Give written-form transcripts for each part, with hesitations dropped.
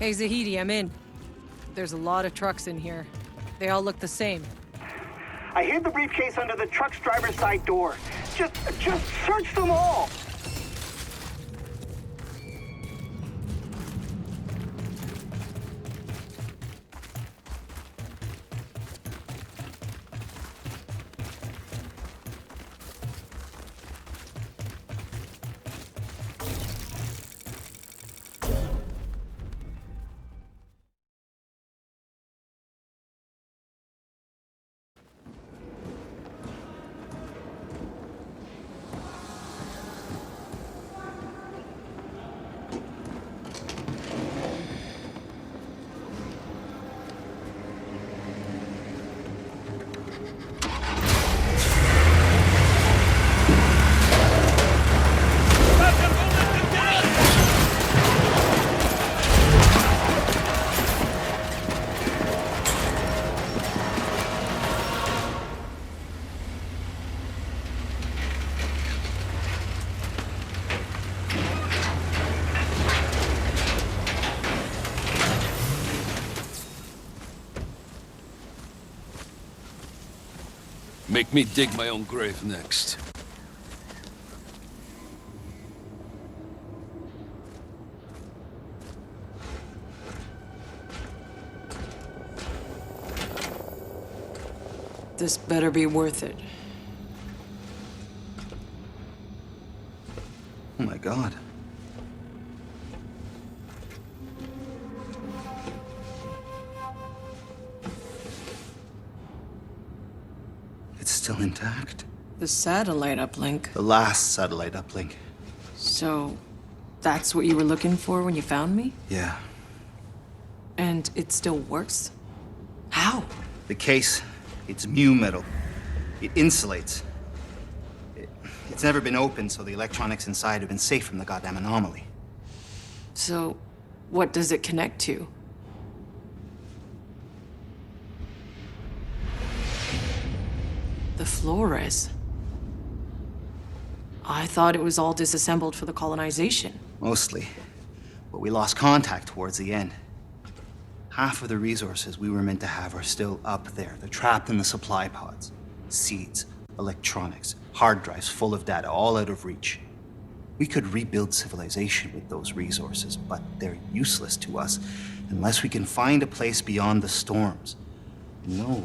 Hey, Zahidi, I'm in. There's a lot of trucks in here. They all look the same. I hid the briefcase under the truck's driver's side door. Just search them all! Make me dig my own grave next. This better be worth it. Oh my God. It's still intact. The satellite uplink. The last satellite uplink. So, that's what you were looking for when you found me? Yeah. And it still works? How? The case, it's mu metal. It insulates. It's never been opened, so the electronics inside have been safe from the goddamn anomaly. So, what does it connect to? The Flores. I thought it was all disassembled for the colonization. Mostly. But we lost contact towards the end. Half of the resources we were meant to have are still up there. They're trapped in the supply pods. Seeds, electronics, hard drives full of data, all out of reach. We could rebuild civilization with those resources, but they're useless to us unless we can find a place beyond the storms. No,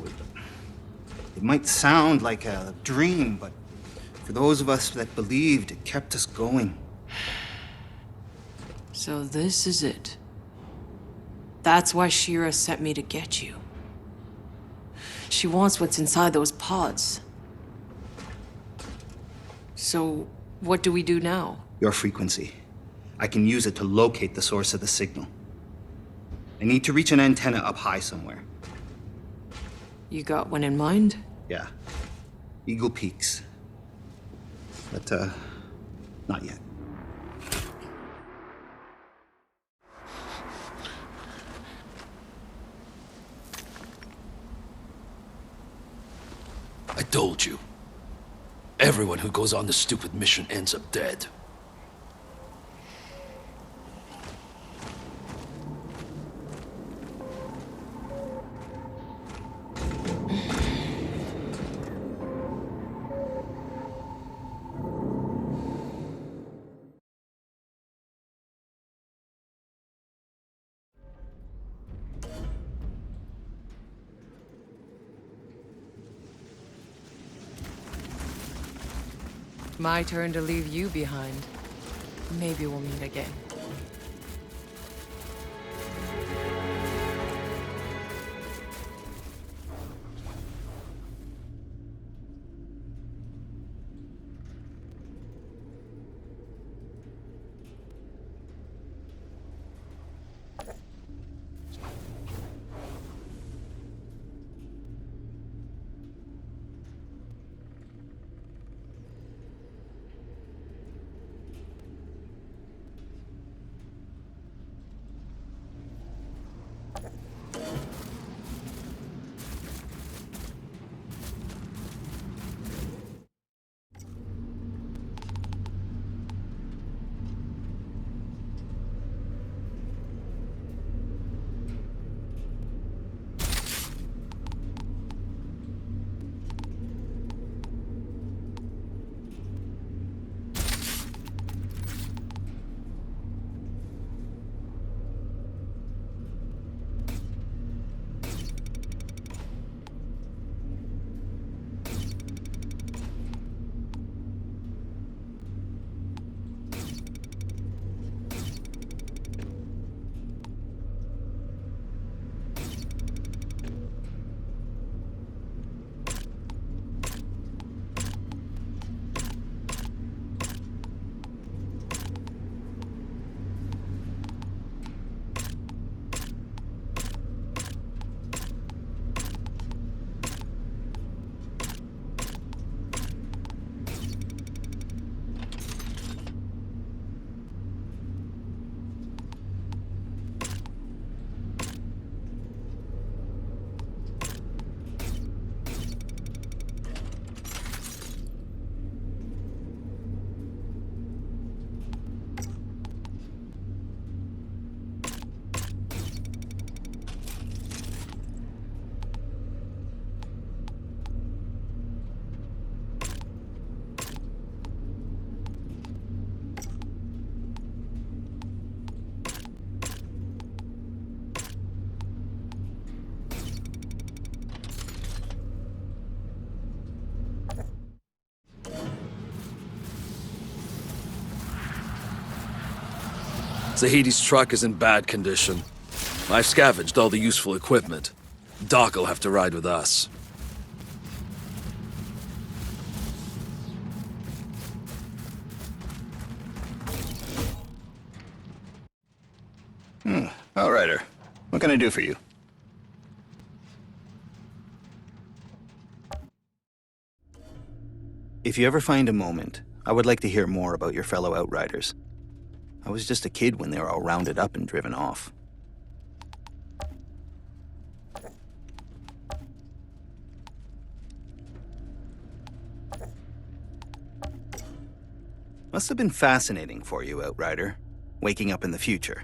it might sound like a dream, but for those of us that believed, it kept us going. So this is it. That's why Shira sent me to get you. She wants what's inside those pods. So, what do we do now? Your frequency. I can use it to locate the source of the signal. I need to reach an antenna up high somewhere. You got one in mind? Yeah. Eagle Peaks. But, not yet. I told you. Everyone who goes on this stupid mission ends up dead. My turn to leave you behind. Maybe we'll meet again. Zahidi's truck is in bad condition. I've scavenged all the useful equipment. Doc'll have to ride with us. Outrider, what can I do for you? If you ever find a moment, I would like to hear more about your fellow Outriders. I was just a kid when they were all rounded up and driven off. Must have been fascinating for you, Outrider, waking up in the future.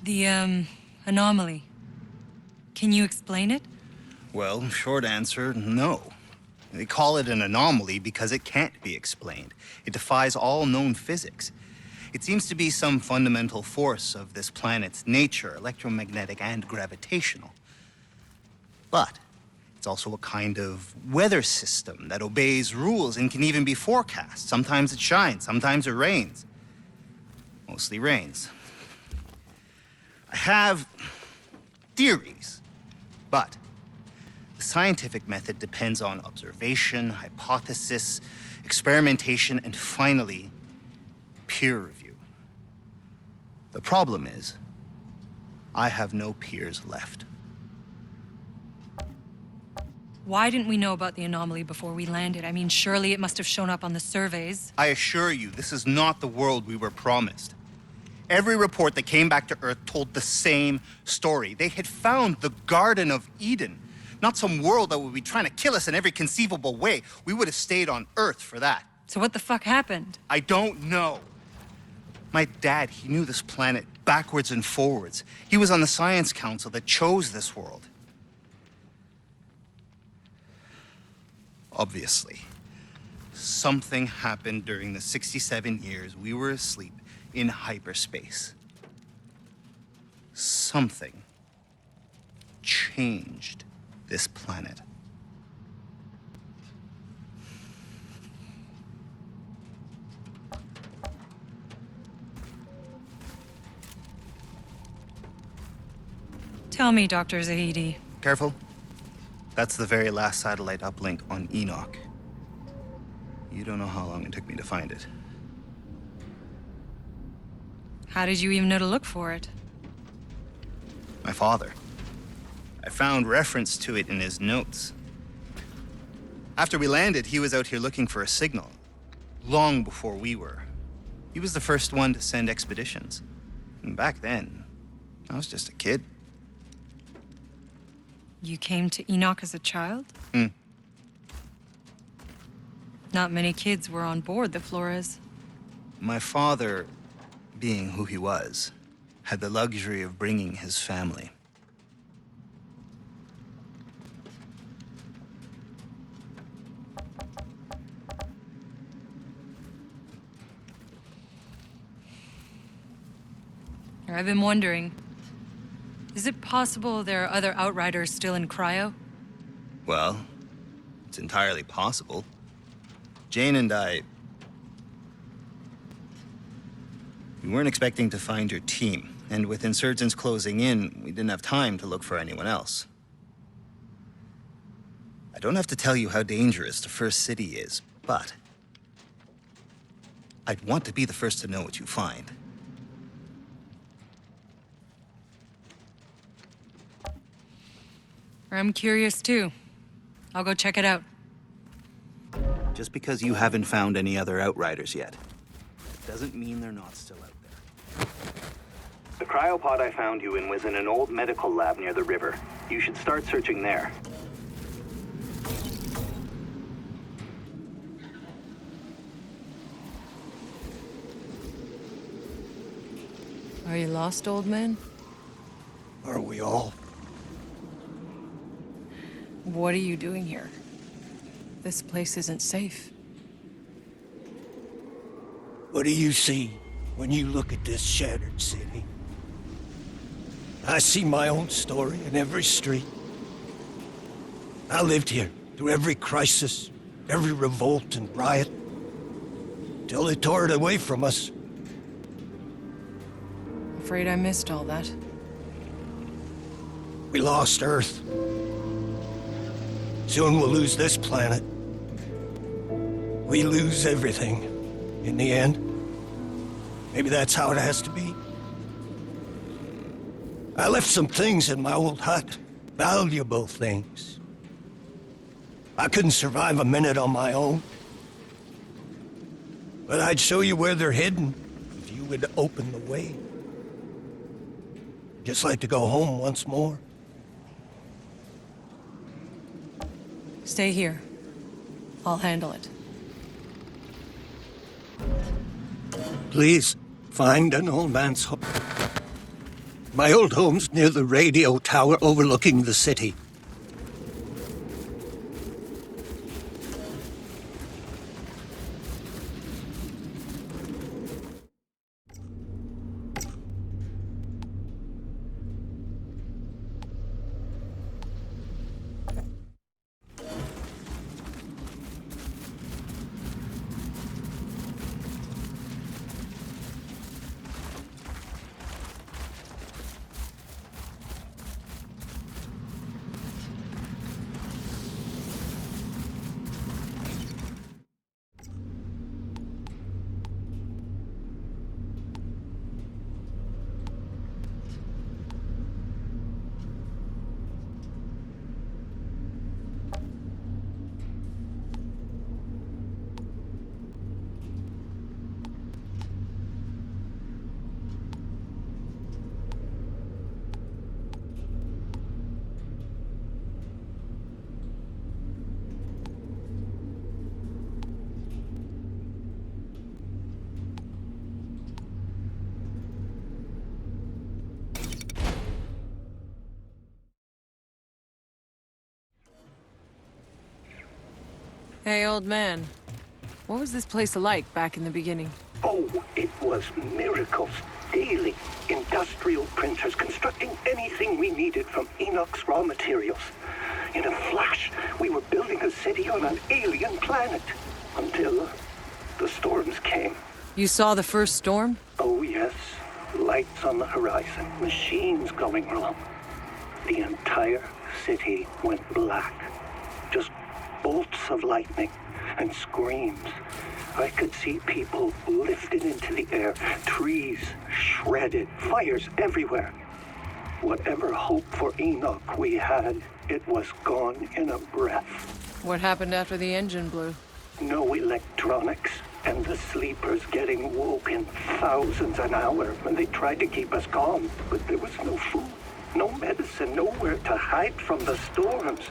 The, anomaly. Can you explain it? Well, short answer, no. They call it an anomaly because it can't be explained. It defies all known physics. It seems to be some fundamental force of this planet's nature, electromagnetic and gravitational. But it's also a kind of weather system that obeys rules and can even be forecast. Sometimes it shines, sometimes it rains. Mostly rains. I have theories, but the scientific method depends on observation, hypothesis, experimentation, and finally, peer review. The problem is, I have no peers left. Why didn't we know about the anomaly before we landed? I mean, surely it must have shown up on the surveys. I assure you, this is not the world we were promised. Every report that came back to Earth told the same story. They had found the Garden of Eden, not some world that would be trying to kill us in every conceivable way. We would have stayed on Earth for that. So what the fuck happened? I don't know. My dad, he knew this planet backwards and forwards. He was on the Science Council that chose this world. Obviously, something happened during the 67 years we were asleep in hyperspace. Something changed this planet. Tell me, Dr. Zahidi. Careful. That's the very last satellite uplink on Enoch. You don't know how long it took me to find it. How did you even know to look for it? My father. I found reference to it in his notes. After we landed, he was out here looking for a signal, long before we were. He was the first one to send expeditions. And back then, I was just a kid. You came to Enoch as a child? Not many kids were on board the Flores. My father, being who he was, had the luxury of bringing his family. I've been wondering, is it possible there are other Outriders still in cryo? Well, it's entirely possible. Jane and I... We weren't expecting to find your team, and with insurgents closing in, we didn't have time to look for anyone else. I don't have to tell you how dangerous the First City is, but I'd want to be the first to know what you find. I'm curious too. I'll go check it out. Just because you haven't found any other Outriders yet, doesn't mean they're not still out there. The cryopod I found you in was in an old medical lab near the river. You should start searching there. Are you lost, old man? Are we all? What are you doing here? This place isn't safe. What do you see when you look at this shattered city? I see my own story in every street. I lived here through every crisis, every revolt and riot, till they tore it away from us. Afraid I missed all that. We lost Earth. Soon we'll lose this planet. We lose everything in the end. Maybe that's how it has to be. I left some things in my old hut, valuable things. I couldn't survive a minute on my own. But I'd show you where they're hidden if you would open the way. Just like to go home once more. Stay here. I'll handle it. Please, find an old man's home. My old home's near the radio tower overlooking the city. Hey, old man. What was this place like back in the beginning? Oh, it was miracles daily. Industrial printers constructing anything we needed from Enoch's raw materials. In a flash, we were building a city on an alien planet. Until the storms came. You saw the first storm? Oh, yes. Lights on the horizon. Machines going wrong. The entire city went black. Just bolts of lightning and screams. I could see people lifted into the air, trees shredded, fires everywhere. Whatever hope for Enoch we had, it was gone in a breath. What happened after the engine blew? No electronics, and the sleepers getting woke in thousands an hour when they tried to keep us calm. But there was no food, no medicine, nowhere to hide from the storms.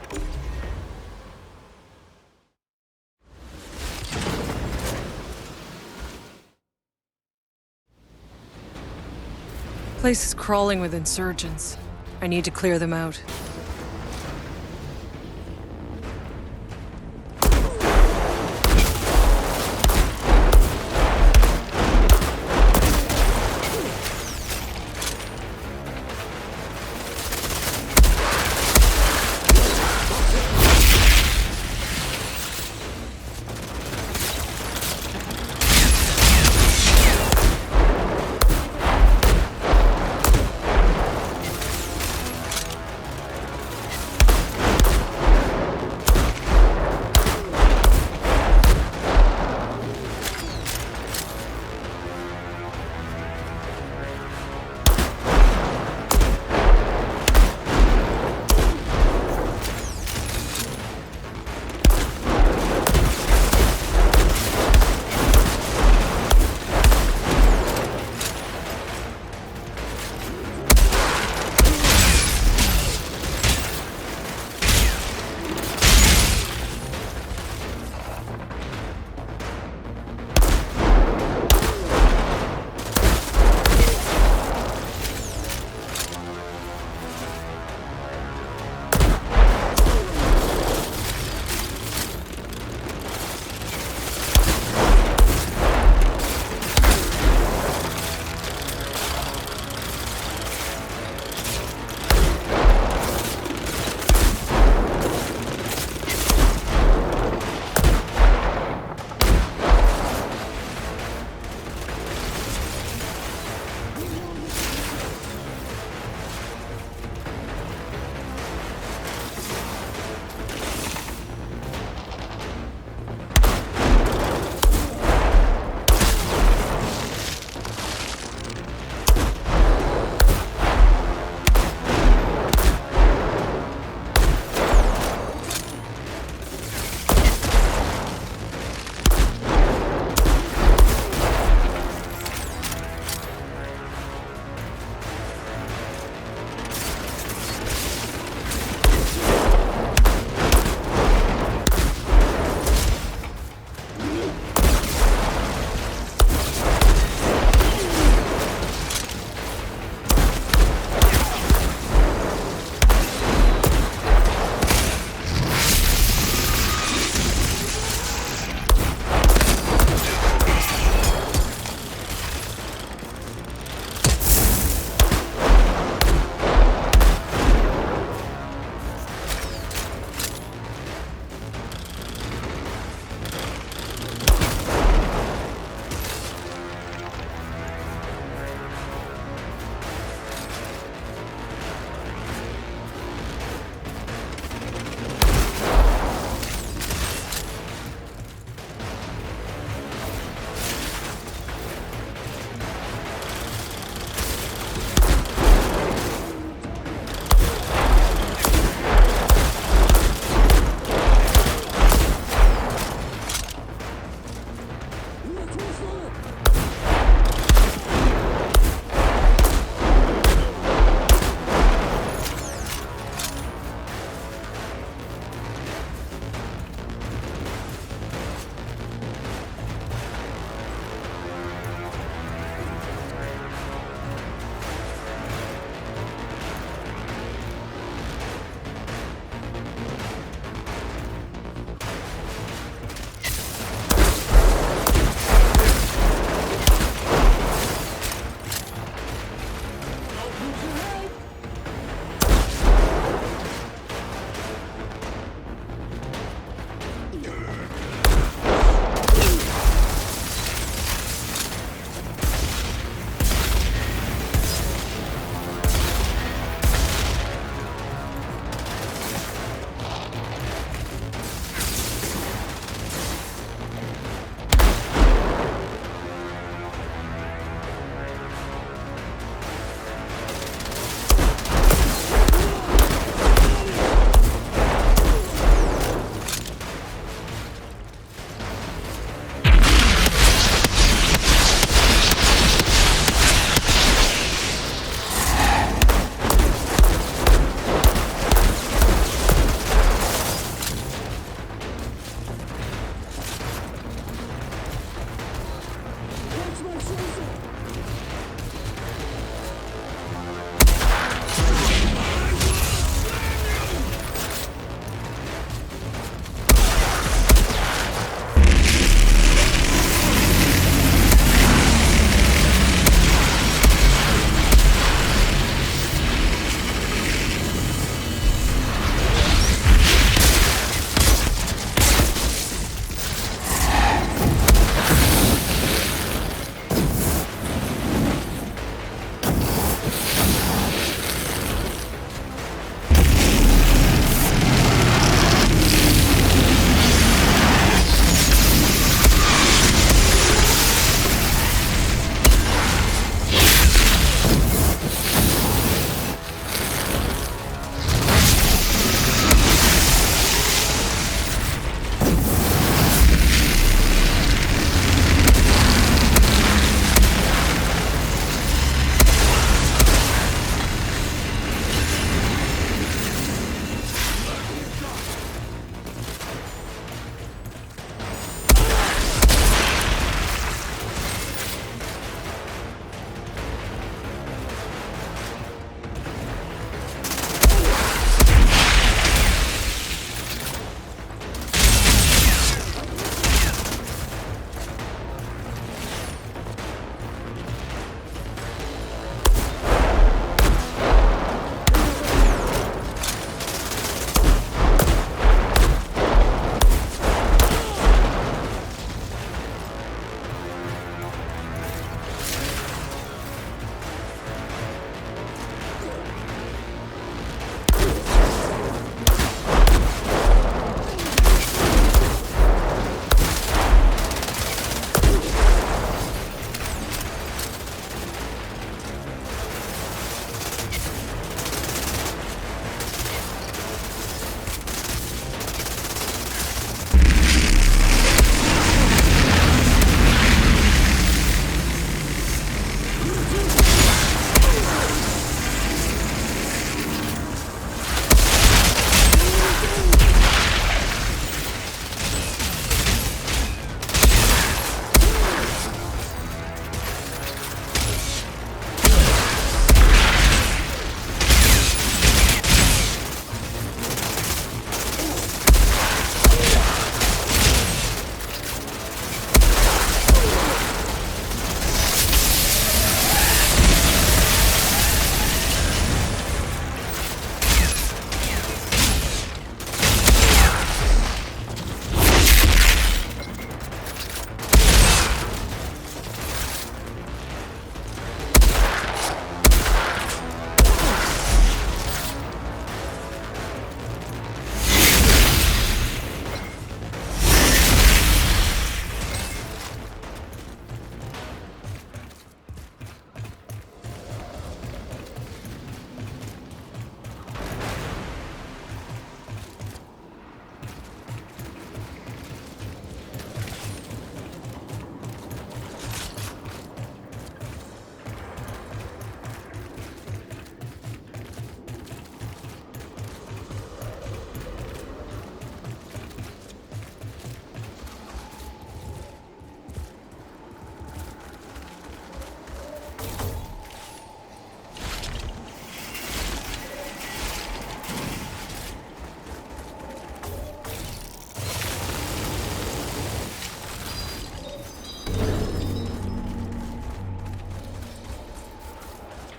Place is crawling with insurgents. I need to clear them out.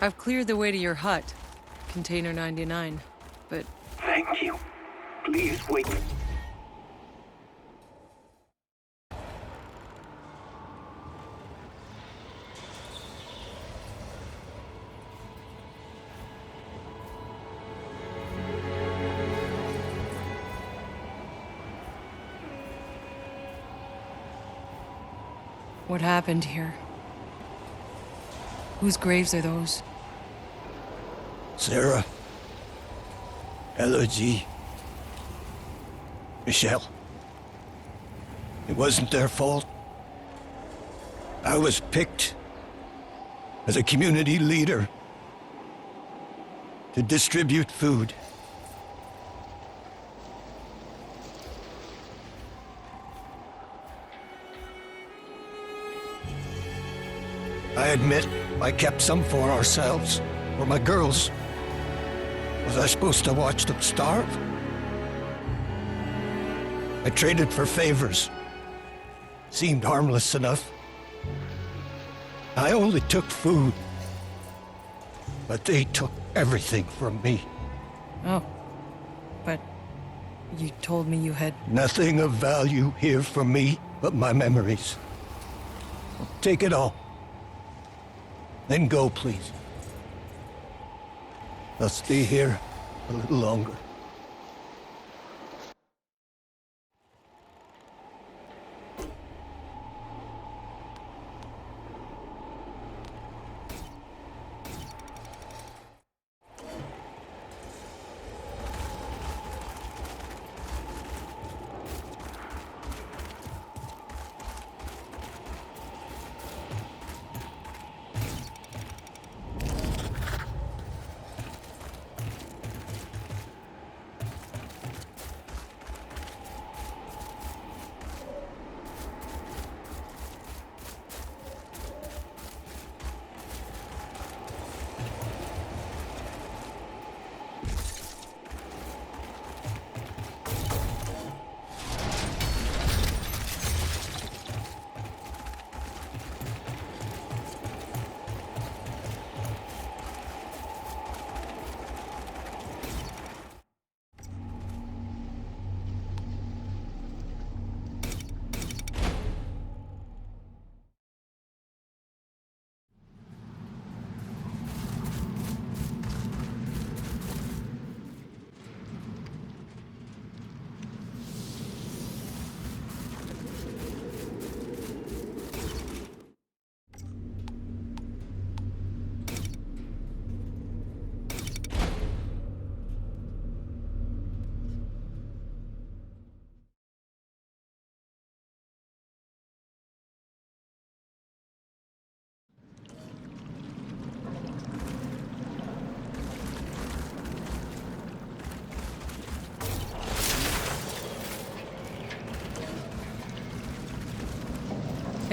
I've cleared the way to your hut. Container 99. But Thank you. Please wait. what happened here? Whose graves are those? Sarah. Elodie. Michelle. It wasn't their fault. I was picked as a community leader to distribute food. I admit I kept some for ourselves, for my girls. Was I supposed to watch them starve? I traded for favors. Seemed harmless enough. I only took food. But they took everything from me. Oh. But you told me you had... Nothing of value here for me but my memories. Take it all. Then go, please. I'll stay here a little longer.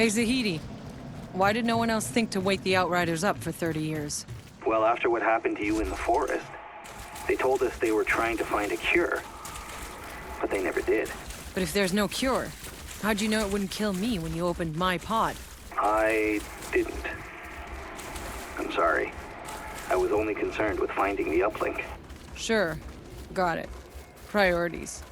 Hey, Zahidi. Why did no one else think to wake the Outriders up for 30 years? Well, after what happened to you in the forest, they told us they were trying to find a cure. But they never did. But if there's no cure, how'd you know it wouldn't kill me when you opened my pod? I didn't. I'm sorry. I was only concerned with finding the uplink. Sure. Got it. Priorities.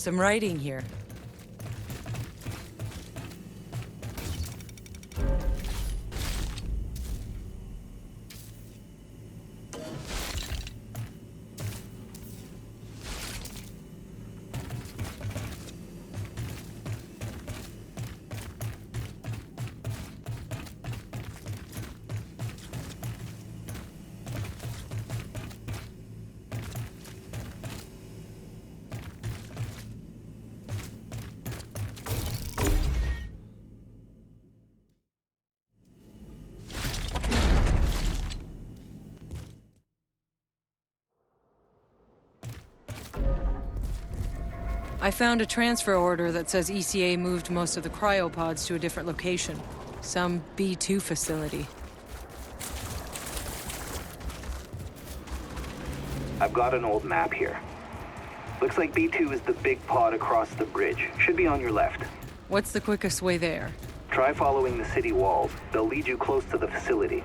Some writing here. I found a transfer order that says ECA moved most of the cryopods to a different location. Some B2 facility. I've got an old map here. Looks like B2 is the big pod across the bridge. Should be on your left. What's the quickest way there? Try following the city walls. They'll lead you close to the facility.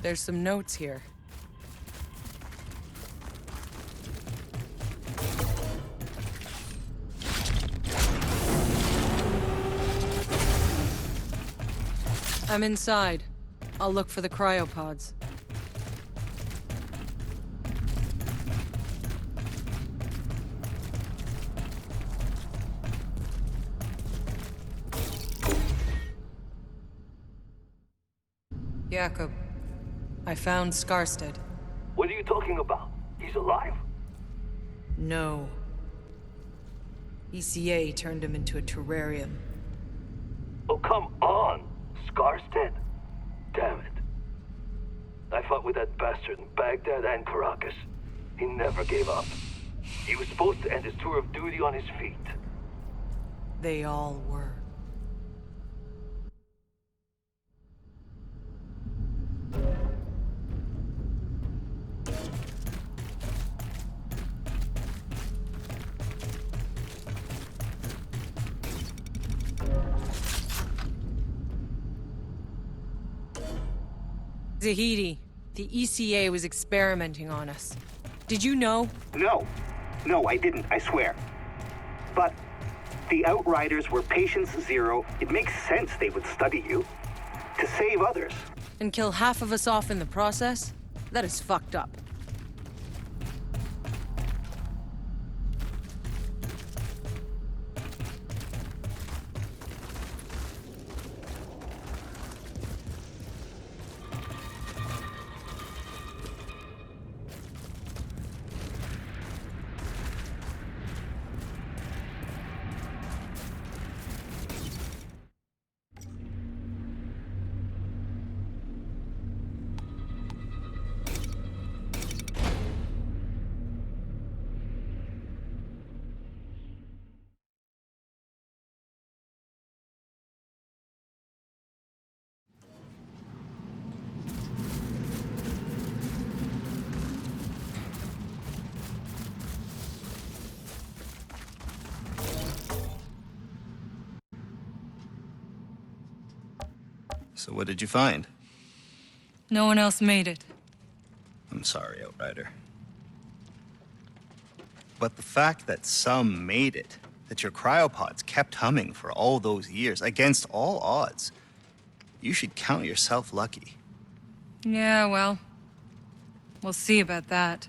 There's some notes here. I'm inside. I'll look for the cryopods. Jakob, I found Skarstead. What are you talking about? He's alive? No. ECA turned him into a terrarium. Oh, come on! Skarstead? Damn it. I fought with that bastard in Baghdad and Caracas. He never gave up. He was supposed to end his tour of duty on his feet. They all were. Zahidi, the ECA was experimenting on us. Did you know? No, I didn't, I swear. But the Outriders were patients zero. It makes sense they would study you. To save others. And kill half of us off in the process? That is fucked up. So what did you find? No one else made it. I'm sorry, Outrider. But the fact that some made it, that your cryopods kept humming for all those years, against all odds, you should count yourself lucky. Yeah, well, we'll see about that.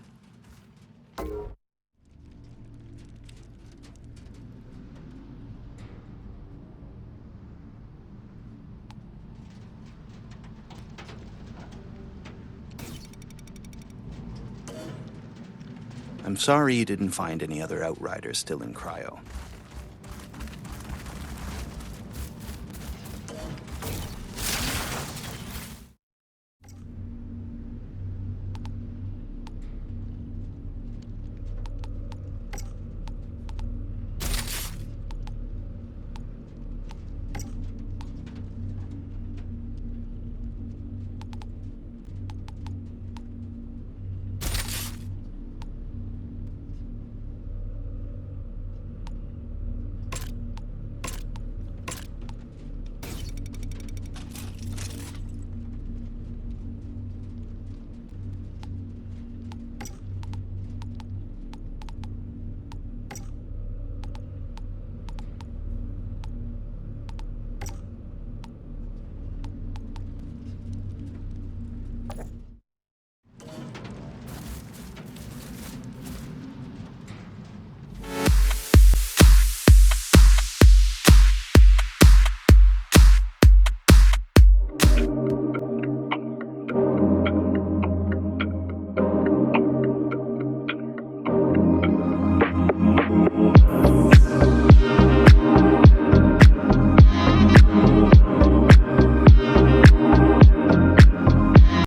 I'm sorry you didn't find any other Outriders still in cryo.